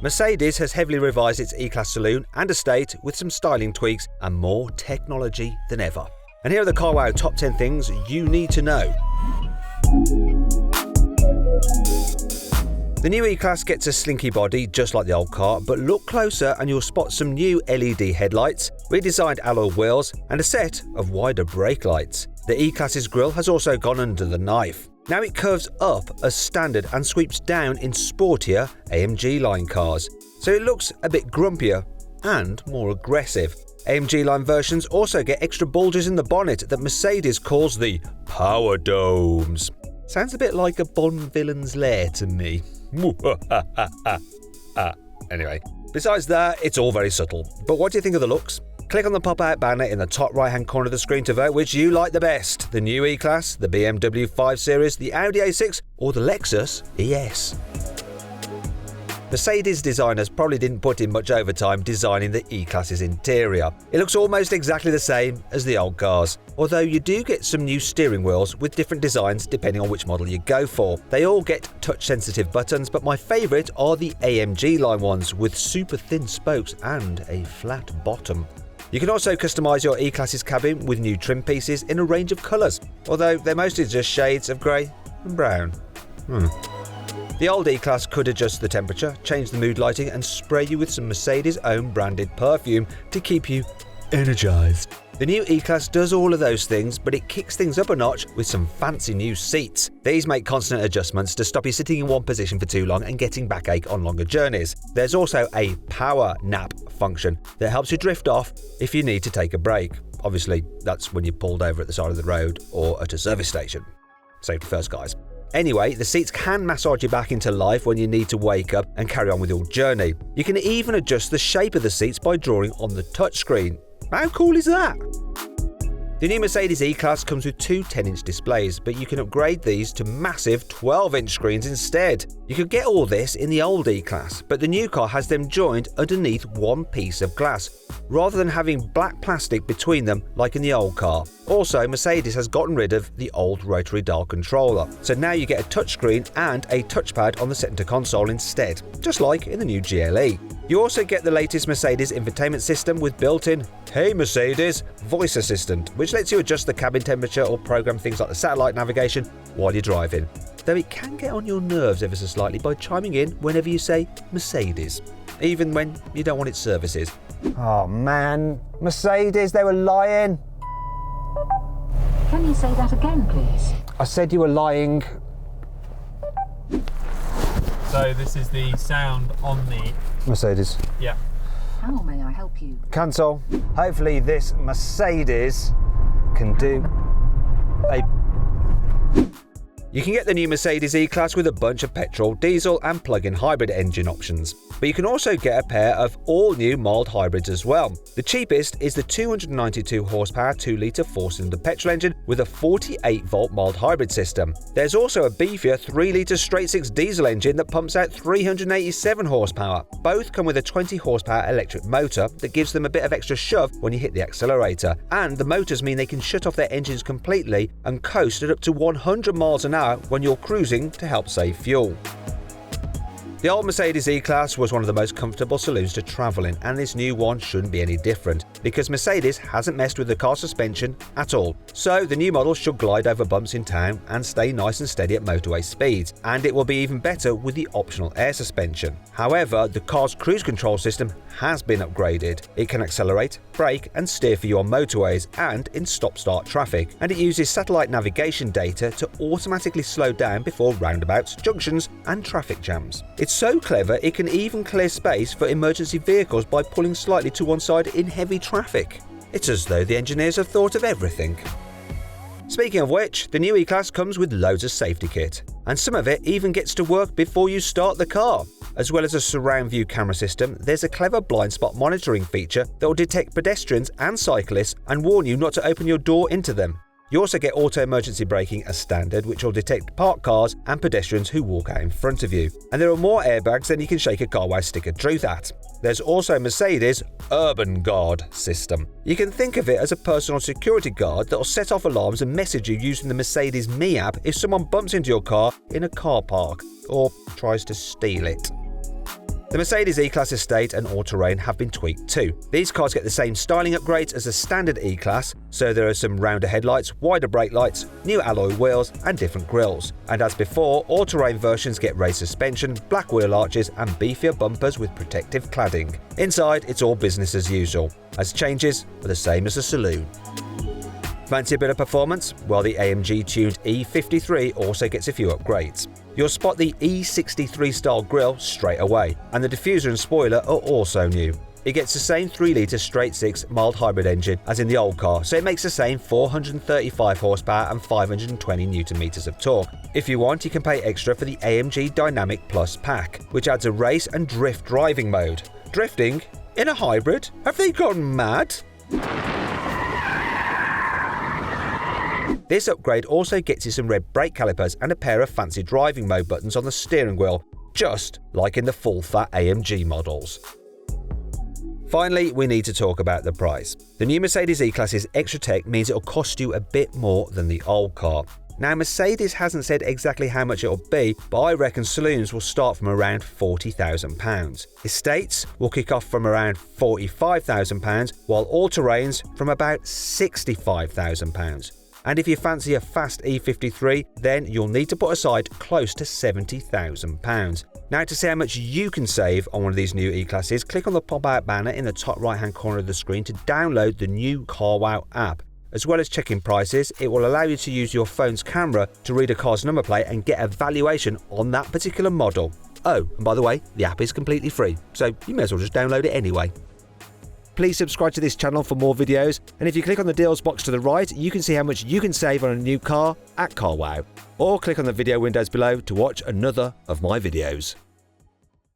Mercedes has heavily revised its E-Class Saloon and Estate with some styling tweaks and more technology than ever. And here are the carwow top 10 things you need to know. The new E-Class gets a slinky body just like the old car, but look closer and you'll spot some new LED headlights, redesigned alloy wheels and a set of wider brake lights. The E-Class's grille has also gone under the knife. Now it curves up as standard and sweeps down in sportier AMG line cars, so it looks a bit grumpier and more aggressive. AMG line versions also get extra bulges in the bonnet that Mercedes calls the power domes. Sounds a bit like a Bond villain's lair to me. Anyway, besides that, it's all very subtle. But what do you think of the looks? Click on the pop-out banner in the top right-hand corner of the screen to vote which you like the best. The new E-Class, the BMW 5 Series, the Audi A6 or the Lexus ES. Mercedes designers probably didn't put in much overtime designing the E-Class's interior. It looks almost exactly the same as the old cars, although you do get some new steering wheels with different designs depending on which model you go for. They all get touch-sensitive buttons, but my favourite are the AMG line ones with super thin spokes and a flat bottom. You can also customise your E-Class's cabin with new trim pieces in a range of colours, although they're mostly just shades of grey and brown. The old E-Class could adjust the temperature, change the mood lighting and spray you with some Mercedes own branded perfume to keep you energised. The new E-Class does all of those things, but it kicks things up a notch with some fancy new seats. These make constant adjustments to stop you sitting in one position for too long and getting backache on longer journeys. There's also a power nap function that helps you drift off if you need to take a break. Obviously, that's when you're pulled over at the side of the road or at a service station. Safety first, guys. Anyway, the seats can massage you back into life when you need to wake up and carry on with your journey. You can even adjust the shape of the seats by drawing on the touchscreen. How cool is that? The new Mercedes E-Class comes with two 10-inch displays, but you can upgrade these to massive 12-inch screens instead. You could get all this in the old E-Class, but the new car has them joined underneath one piece of glass, rather than having black plastic between them like in the old car. Also, Mercedes has gotten rid of the old rotary dial controller, so now you get a touchscreen and a touchpad on the center console instead, just like in the new GLE. You also get the latest Mercedes Infotainment system with built-in "Hey Mercedes" voice assistant, which lets you adjust the cabin temperature or program things like the satellite navigation while you're driving. Though it can get on your nerves ever so slightly by chiming in whenever you say Mercedes, even when you don't want its services. Oh man, Mercedes, they were lying. Can you say that again, please? I said you were lying. So this is the sound on the Mercedes. Yeah. How may I help you? Cancel. Hopefully this Mercedes can do a... You can get the new Mercedes E-Class with a bunch of petrol, diesel and plug-in hybrid engine options. But you can also get a pair of all-new mild hybrids as well. The cheapest is the 292 horsepower 2-litre 4-cylinder petrol engine with a 48-volt mild hybrid system. There's also a beefier 3-litre straight-six diesel engine that pumps out 387 horsepower. Both come with a 20 horsepower electric motor that gives them a bit of extra shove when you hit the accelerator. And the motors mean they can shut off their engines completely and coast at up to 100 miles an hour when you're cruising to help save fuel. The old Mercedes E-Class was one of the most comfortable saloons to travel in, and this new one shouldn't be any different, because Mercedes hasn't messed with the car suspension at all. So the new model should glide over bumps in town and stay nice and steady at motorway speeds, and it will be even better with the optional air suspension. However, the car's cruise control system has been upgraded. It can accelerate, brake and steer for you on motorways and in stop-start traffic, and it uses satellite navigation data to automatically slow down before roundabouts, junctions and traffic jams. It's so clever it can even clear space for emergency vehicles by pulling slightly to one side in heavy traffic. It's as though the engineers have thought of everything. Speaking of which, the new E-Class comes with loads of safety kit, and some of it even gets to work before you start the car. As well as a surround view camera system, there's a clever blind spot monitoring feature that will detect pedestrians and cyclists and warn you not to open your door into them. You also get auto emergency braking as standard, which will detect parked cars and pedestrians who walk out in front of you. And there are more airbags than you can shake a carwow stick of truth at. There's also Mercedes Urban Guard system. You can think of it as a personal security guard that will set off alarms and message you using the Mercedes Me app if someone bumps into your car in a car park or tries to steal it. The Mercedes E-Class Estate and All-Terrain have been tweaked too. These cars get the same styling upgrades as the standard E-Class, so there are some rounder headlights, wider brake lights, new alloy wheels and different grilles. And as before, all-terrain versions get raised suspension, black wheel arches and beefier bumpers with protective cladding. Inside, it's all business as usual, as changes are the same as the saloon. Fancy a bit of performance? Well, the AMG tuned E53 also gets a few upgrades. You'll spot the E63 style grille straight away, and the diffuser and spoiler are also new. It gets the same 3-litre straight-six mild hybrid engine as in the old car, so it makes the same 435 horsepower and 520 Nm of torque. If you want, you can pay extra for the AMG Dynamic Pack, which adds a race and drift driving mode. Drifting? In a hybrid? Have they gone mad? This upgrade also gets you some red brake calipers and a pair of fancy driving mode buttons on the steering wheel, just like in the full-fat AMG models. Finally, we need to talk about the price. The new Mercedes E-Class's extra tech means it'll cost you a bit more than the old car. Now, Mercedes hasn't said exactly how much it'll be, but I reckon saloons will start from around £40,000. Estates will kick off from around £45,000, while all-terrains from about £65,000. And if you fancy a fast E53, then you'll need to put aside close to £70,000. Now, to see how much you can save on one of these new E-Classes, click on the pop-out banner in the top right-hand corner of the screen to download the new CarWow app. As well as checking prices, it will allow you to use your phone's camera to read a car's number plate and get a valuation on that particular model. Oh, and by the way, the app is completely free, so you may as well just download it anyway. Please subscribe to this channel for more videos, and if you click on the deals box to the right, you can see how much you can save on a new car at CarWow. Or click on the video windows below to watch another of my videos.